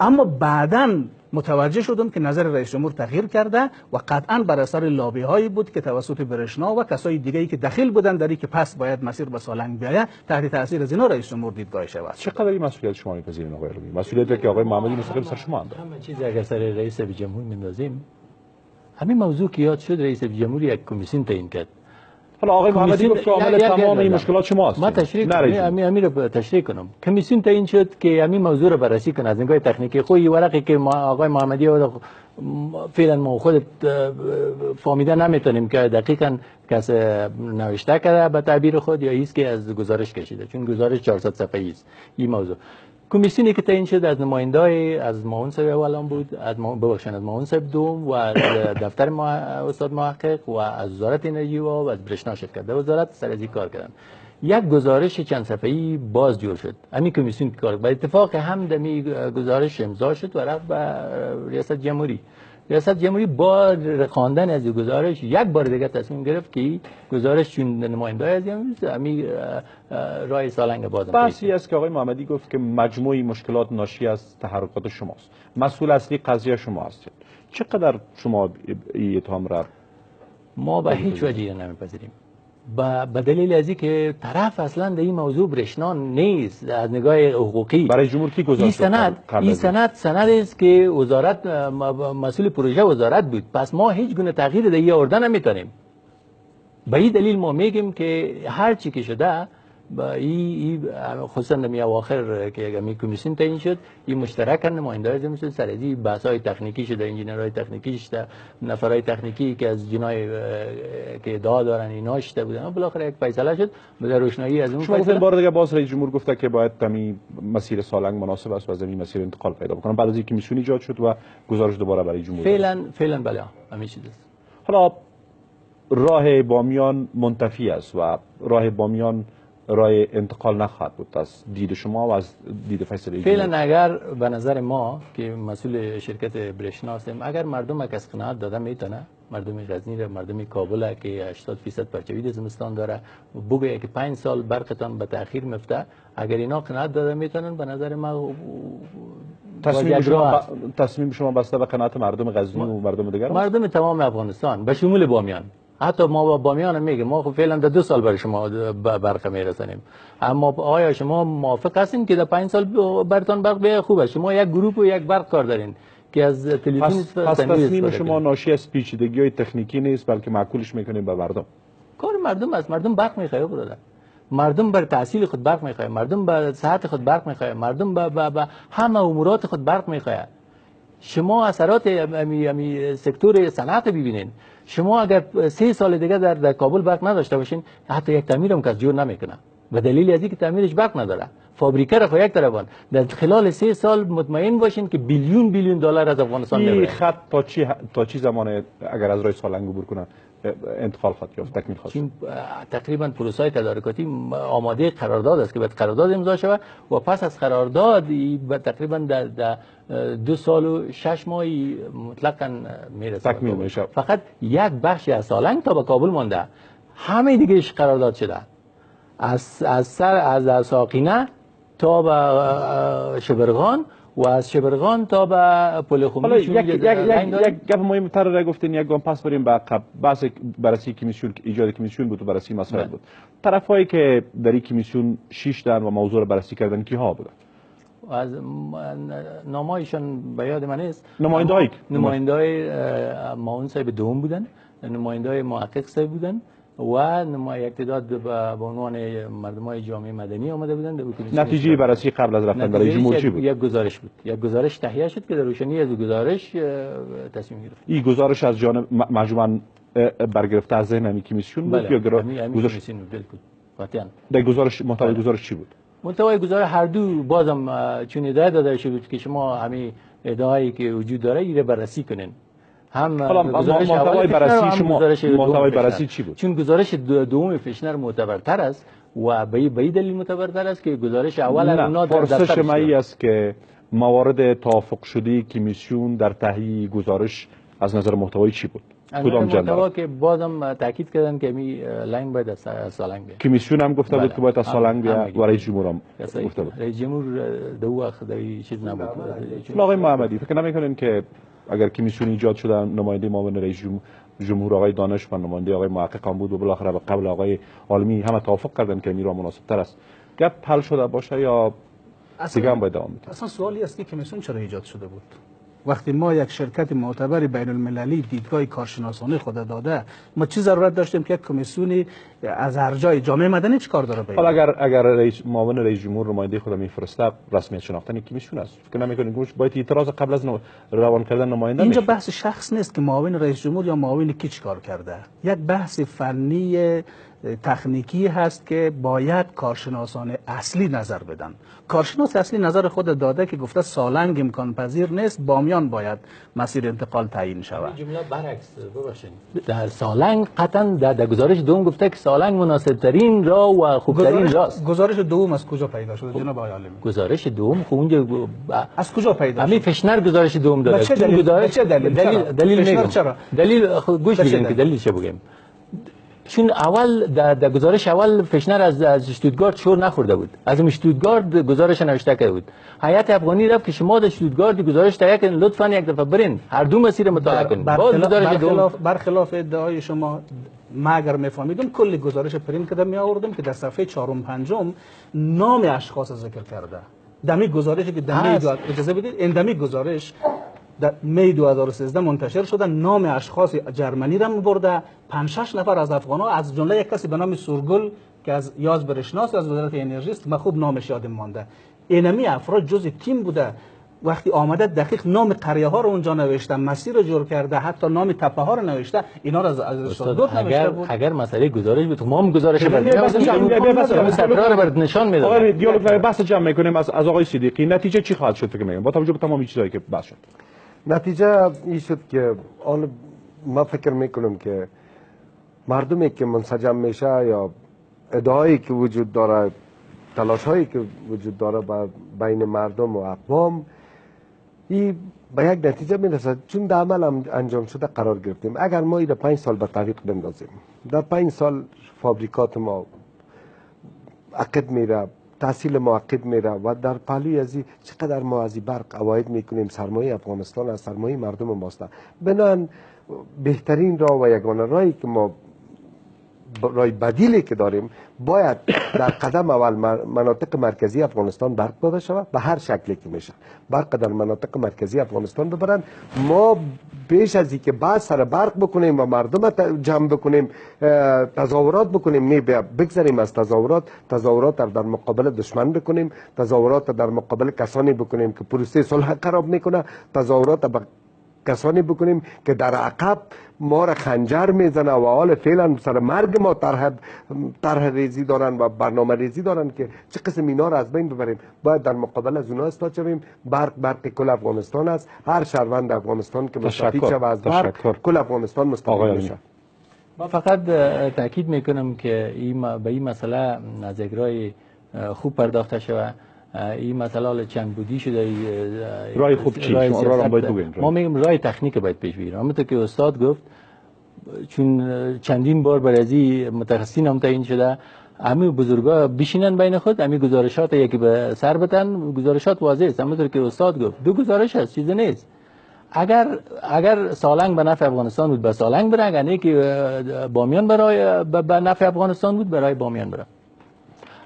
اما بعداً متوجه شدم که نظر رئیس جمهور تغییر کرده و قطعاً بر اثر لابی هایی بود که توسط برشنا و کسای دیگه‌ای که دخیل بودن در که پس باید مسیر به سالنگ بیاید، تحت تاثیر از اینا رئیس جمهور دیدگاهش عوض شد. چقدر این مسئولیت شما می‌پذیرین آقای عالمی؟ مسئولیتی که آقای محمدی مستقیم سر شما اند. همه چیز اگر سر رئیس جمهور میندازیم، همین موضوع که یاد شد رئیس جمهور یک کمیسیون تعیین کرد. حالا آقای محمدی گفت که عامل تمام این مشکلات شماست. ما امیر رو تشریح کنم. کمیسیون تعیین شد که همین موضوع رو بررسی کنه از نگاه تکنیکی. خود این ورقی که آقای محمدی فعلا ما خود فهمیده نمیتونیم که دقیقاً کس نوشته کرده به تعبیر خود یا ایست که از گزارش کشیده، چون گزارش 400 صفحه‌ای است. این موضوع کمیسیونی که تعیین شد از نماینده‌های از معاون صاحب اولان بود، از معاون صاحب دوم و از دفتر استاد محقق و از وزارت انرژی و از برشنا شرکت در وزارت سر از این کار کردن. یک گزارش چند صفحه‌ای باز جور شد. همین کمیسیون کار با اتفاق هم دمی گزارش امضا شد و رفت به ریاست جمهوری. ریاست جمهوری با خواندن از گزارش یک بار دیگه تصمیم گرفت که گزارش چون نماینده از همین راه سالنگ بازم بحثی است که آقای محمدی گفت که مجموعی مشکلات ناشی از تحرکات شماست، مسئول اصلی قضیه شما هستید. چقدر شما این اتهام را ما به هیچ وجه نمیپذیریم؟ به دلیل از که طرف اصلا در این موضوع برشنا نیست از نگاه حقوقی. برای جمهور کی گذاشت؟ این سند است که وزارت مسئول پروژه وزارت بود، پس ما هیچ گونه تغییر در این آورده نمیتونیم. به این دلیل ما میگیم که هر چی که شده با این خصوصا در اواخر که می کمیسیون تعیین شد، این مشترک نمایندگان جمهوری سر از این بحث‌های تکنیکی شده، انجینرهای تکنیکی شده، نفرای تکنیکی که از جنای که ادعا دارن اینا شده بودن، بالاخره یک فیصله شد به روشنایی از اون. شما گفتین بار دیگه باز رئیس جمهور گفته که باید تمی مسیر سالنگ مناسب است و از این مسیر انتقال پیدا بکنن بعد از اینکه کمیسیون ایجاد شد و گزارش دوباره برای جمهور. فعلا بله همین چیز است. حالا راه بامیان منتفی است و راه بامیان رای انتقال نخواهد بود از دید شما و از دید فیصل رئیس فعلا اگر به نظر ما که مسئول شرکت برشنا هستیم، اگر مردم یک از قناعت داده میتونه، مردم غزنی، مردم کابل که 80% پرچوی زمستان داره بگه که 5 سال برقتان به تاخیر میفته، اگر اینا قناعت داده میتونن، به نظر ما تصمیم شما بسته به قناعت مردم غزنی و مردم دیگر، مردم تمام افغانستان به شمول بامیان. حتی ما با بامیان میگه ما خب فعلا در 2 سال برای شما برق میرسانیم، اما آیا شما موافق هستین که در 5 سال برتان برق بیاید؟ خوبه، شما یک گروه و یک برق کار دارین که از تلویزیون پس تصمیم شما ناشی از پیچیدگی‌های تکنیکی نیست بلکه معقولش میکنیم به مردم. کار مردم است. مردم برق میخواد برادر، مردم بر تحصیل خود برق میخواد، مردم به صحت خود برق میخواد، مردم به همه امورات خود برق میخواد. شما اثرات امی سکتور صنعت ببینین. شما اگر 3 سال دیگه در کابل برق نداشته باشین، حتی یک تعمیر هم کس جور نمیکنه، به دلیل از اینکه تعمیرش برق نداره. فابریکه را خو یک طرفان در خلال 3 سال مطمئن باشین که بیلیون دلار از افغانستان میبره. این خط تا چی زمان اگر از راه سالنگ عبور کنه انتقال خواهد یافت، تکمیل خواهد شد؟ تقریبا پروسه تدارکاتی آماده قرارداد است که باید قرارداد امضا شود و پس از قرارداد تقریبا در 2 سال و 6 ماهی مطلقاً میرسه، تکمیل میشه. فقط یک بخشی از سالنگ تا به کابل مونده، همه دیگهش قرارداد شده، از ساقینه تا به شبرغان و از شبرغان تا به پل خمینی. یک گپ مهمتر را گفتین، یک گام پس بریم به عقب. بحث بررسی کمیسیون، ایجاد کمیسیون بود و بررسی مسائل بود. طرفایی که در این کمیسیون 6 تن و موضوع را بررسی کردن کیها بودن؟ از نامایشان به یاد من است. نماینده‌های معاون صاحب دوم بودن، نماینده‌های محقق صاحب بودن و یک تعداد به عنوان مردمای جامعه مدنی آمده بودند. نتیجه بررسی قبل از رفتن برای جمهور چی بود؟ یک گزارش بود، یک گزارش تهیه شد که در روشنی از گزارش تصمیم گرفت. این گزارش از جانب مجموعاً برگرفته از ذهن همی کمیسیون بود یا گزارش بود؟ قطعاً. در گزارش محتوای گزارش چی بود؟ محتوای گزارش هر دو بازم چون ادعا داده شد که شما همین ادعایی که وجود داره ایره بررسی کنین. هم گزارش محتوای بررسی شما محتوای بررسی چی بود؟ چون گزارش دوم فشنر معتبرتر است و به دلیل معتبرتر است که گزارش اول اونا در پرسش من است که موارد توافق شده کمیسیون در تهیه گزارش از نظر محتوایی چی بود؟ کدام محتوا که بازم تاکید کردن که می لاین باید از سالنگ بیاد. کمیسیون هم گفته بود که باید از سالنگ بیاد و رئیس جمهور هم گفته بود. رئیس جمهور دو وقت در چیز نبود. آقای محمدی فکر نمی‌کنین که اگر کمیسیون ایجاد شده نماینده معاون رئیس جمهور آقای دانش و نماینده آقای محقق هم بود و بالاخره به قبل آقای عالمی همه توافق کردن که میرا مناسب تر است، گپ حل شده باشه یا دیگه هم باید دوام بده؟ اصلا سوالی است که کمیسیون چرا ایجاد شده بود؟ وقتی ما یک شرکت معتبر بین المللی دیدگاه کارشناسانه خود داده، ما چه ضرورت داشتیم که یک کمیسیونی از هر جای جامعه مدنی چیکار داره بیاد؟ حالا اگر معاون رئیس جمهور نماینده خود میفرسته رسمیت شناختن کمیسیون است، فکر نمی‌کنید گوش باید اعتراض قبل از روان کردن نماینده اینجا بحث شخص نیست که معاون رئیس جمهور یا معاون کی چیکار کرده، یک بحث فنی تکنیکی هست که باید کارشناسان اصلی نظر بدن. کارشناس اصلی نظر خود داده که گفته سالنگ امکان پذیر نیست، بامیان باید مسیر انتقال تعیین شود. جمله برعکس ببخشید، در سالنگ قطعا در گزارش دوم گفته که سالنگ مناسب ترین راه و خوبترین راست. گزارش دوم از کجا پیدا شده جناب آقای عالمی؟ گزارش دوم خب اونجا از کجا پیدا شد؟ همین فشنر گزارش دوم داده. چه دلیل میگم. دلیل گوش بدین که دلیل چه بگم. چون اول در گزارش اول فشنر از اشتوتگارت شور نخورده بود، از اشتوتگارت گزارش نوشته کرده بود. هیئت افغانی رفت که شما در اشتوتگارت گزارش تهیه کنین، لطفا یک دفعه برین هر دو مسیر مطالعه کنین. برخلاف ادعای شما ما اگر میفهمیدم کلی گزارش پرینت کردم می آوردم که در صفحه 4 و 5 نام اشخاص ذکر کرده. دمی گزارشی که دمی اجازه بدید اندمی گزارش در می 2013 منتشر شده، نام اشخاص جرمنی را برده، 5-6 نفر از افغان‌ها از جمله یک کسی به نام سورگل که از یاز برشناس از وزارت انرژی است، من خوب نامش یادم مانده. اینمی افراد جزء تیم بوده. وقتی آمده دقیق نام قریه ها رو اونجا نوشته، مسیر رو جور کرده، حتی نام تپه ها رو نوشته، اینا رو از استاد نوشته بود. اگر مسئله گزارش بود ما هم گزارش تکرار برات نشان میدم. آقا دیالوگ بحث جمع میکنیم از آقای صدیقی. نتیجه چی خواهد شد فکر میکنم با توجه به تمام چیزایی که بحث شد؟ نتیجه این شد که ما فکر میکنم که مردمی که منسجم میشه یا ادعایی که وجود داره، تلاش هایی که وجود داره بین مردم و اقوام، این به یک نتیجه میرسد. چون در عمل هم انجام شده قرار گرفتیم. اگر ما این 5 سال به طریق بندازیم، در 5 سال فابریکات ما عقد میره، تحصیل ما عقد میره و در پهلوی از چقدر ما از برق عواید میکنیم. سرمایه افغانستان از سرمایه مردم ماست. بنان بهترین راه و یگانه راهی که ما راه بدیلی که داریم، باید در قدم اول مناطق مرکزی افغانستان برق داده شود به هر شکلی که میشه. برق در مناطق مرکزی افغانستان ببرن. ما بیش از اینکه بعد سر برق بکنیم و مردم جمع بکنیم، تظاهرات بکنیم، بگذاریم از تظاهرات در مقابل دشمن بکنیم، تظاهرات در مقابل کسانی بکنیم که پروسه صلح خراب میکنه، تظاهرات کسانی بکنیم که در عقب ما را خنجر میزنه و حال فعلا سر مرگ ما طرح ریزی دارن و برنامه ریزی دارن که چه قسم اینا را از بین ببریم. باید در مقابل از اونها استاد شویم. برق کل افغانستان است. هر شهروند افغانستان که مستفید شود از برق، کل افغانستان مستفید میشه. ما فقط تاکید میکنم که به این مسئله از اجرای خوب پرداخته شود. این مسئله چند بودی شده. رای خوب چی؟ شما را باید بگوین. ما میگم رای تکنیک باید پیش بگیریم. همونطور که استاد گفت، چون چندین بار برای متخصصین هم تعیین شده، همه بزرگا بشینن بین خود، همه گزارشات یکی به سر بتن. گزارشات واضح است. همونطور که استاد گفت، 2 گزارش هست، چیز نیست. اگر سالنگ به نفع افغانستان بود به سالنگ بره، اگر نه که بامیان برای به نفع افغانستان بود برای بامیان بره.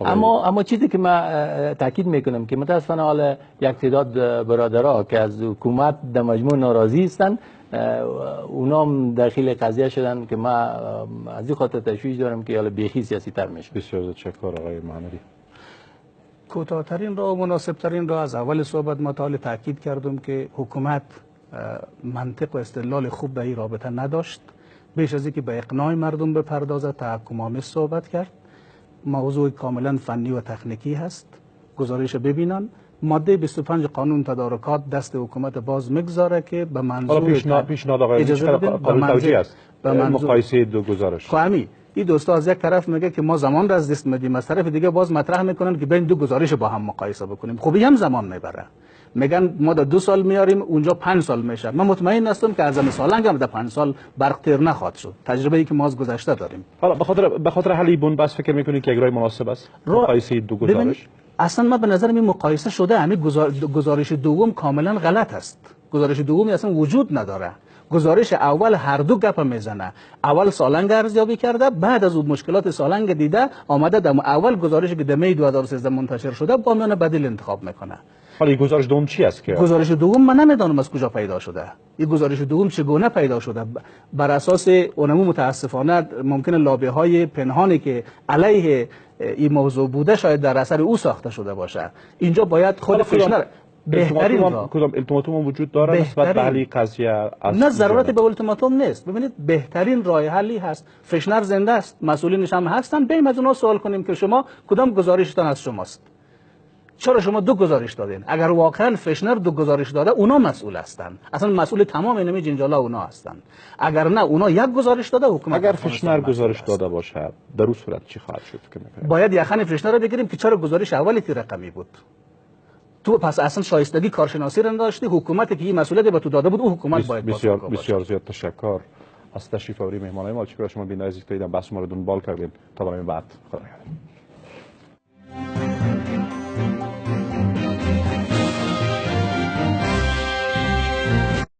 اما چیزی که من تاکید میکنم که متاسفانه حالا یک تعداد برادرها که از حکومت در مجموع ناراضی هستند، اونام داخل قضیه شدن که من از این خاطر تشویش دارم که حالا بیخی سیاسی تر میشه. بسیار تشکر آقای محمدی. کوتاه‌ترین راه و مناسب‌ترین راه، از اول صحبت ما تا تاکید کردم که حکومت منطق و استدلال خوب به این رابطه نداشت. بیش از اینکه به اقناع مردم بپردازه، تحکم‌آمیز صحبت کرد. موضوع کاملا فنی و تکنیکی هست. گزارش ببینن. ماده 25 قانون تدارکات دست حکومت باز میگذاره که به منظور پیشنهاد آقای قابل توجیه است. مقایسه 2 گزارش. خواهی این دوستا از یک طرف میگه که ما زمان را از دست میدیم، از طرف دیگه باز مطرح میکنن که بین 2 گزارش با هم مقایسه بکنیم. خب هم زمان میبره. میگن ما در 2 سال میاریم، اونجا 5 سال میشه. من مطمئن هستم که اعظم سالنگ هم در 5 سال برق تیر نخواهد شد. تجربه ای که ما از گذشته داریم. حالا به خاطر حل این بس فکر میکنید که یک راه مناسب است مقایسه 2 گزارش؟ اصلا ما به نظر این مقایسه شده. همین گزارش دوم کاملا غلط است. گزارش دومی اصلا وجود نداره. گزارش اول هر دو گپ میزنه. اول سالنگ ارزیابی کرده، بعد از اون مشکلات سالنگ دیده، آمده در اول گزارشی که در می 2013 منتشر شده با میان بدیل انتخاب میکنه. حالا این گزارش دوم چی است که گزارش دوم من نمیدونم از کجا پیدا شده. این گزارش دوم چگونه پیدا شده؟ بر اساس اونمو متاسفانه ممکنه لابی های پنهانی که علیه این موضوع بوده شاید در اثر او ساخته شده باشه. اینجا باید خود فشنر بهترین کدام التیماتوم وجود داره نسبت به حل قضیه؟ نه ضرورت به التیماتوم نیست. ببینید بهترین راه حلی هست. فشنر زنده است، مسئولینش هم هستن. بریم از اونها سوال کنیم که شما کدام گزارشتان از شماست؟ چرا شما 2 گزارش دادین؟ اگر واقعا فشنر 2 گزارش داده، اونا مسئول هستن. اصلا مسئول تمام اینمی جنجالا اونا هستن. اگر نه اونا 1 گزارش داده، حکومت اگر فشنر گزارش داده باشه در اون صورت چی خواهد شد؟ باید یخن فشنر رو بگیریم که چرا گزارش اولی تی رقمی بود. تو پس اصلا شایستگی کارشناسی را نداشتی. حکومتی که این مسئولیت به تو داده بود، اون حکومت باید بسیار زیاد تشکر از تشریف آوری مهمانان ما. چه شما بینایی عزیز که دیدم بحث ما رو دنبال کردین. تا برنامه بعد خدا نگهدار.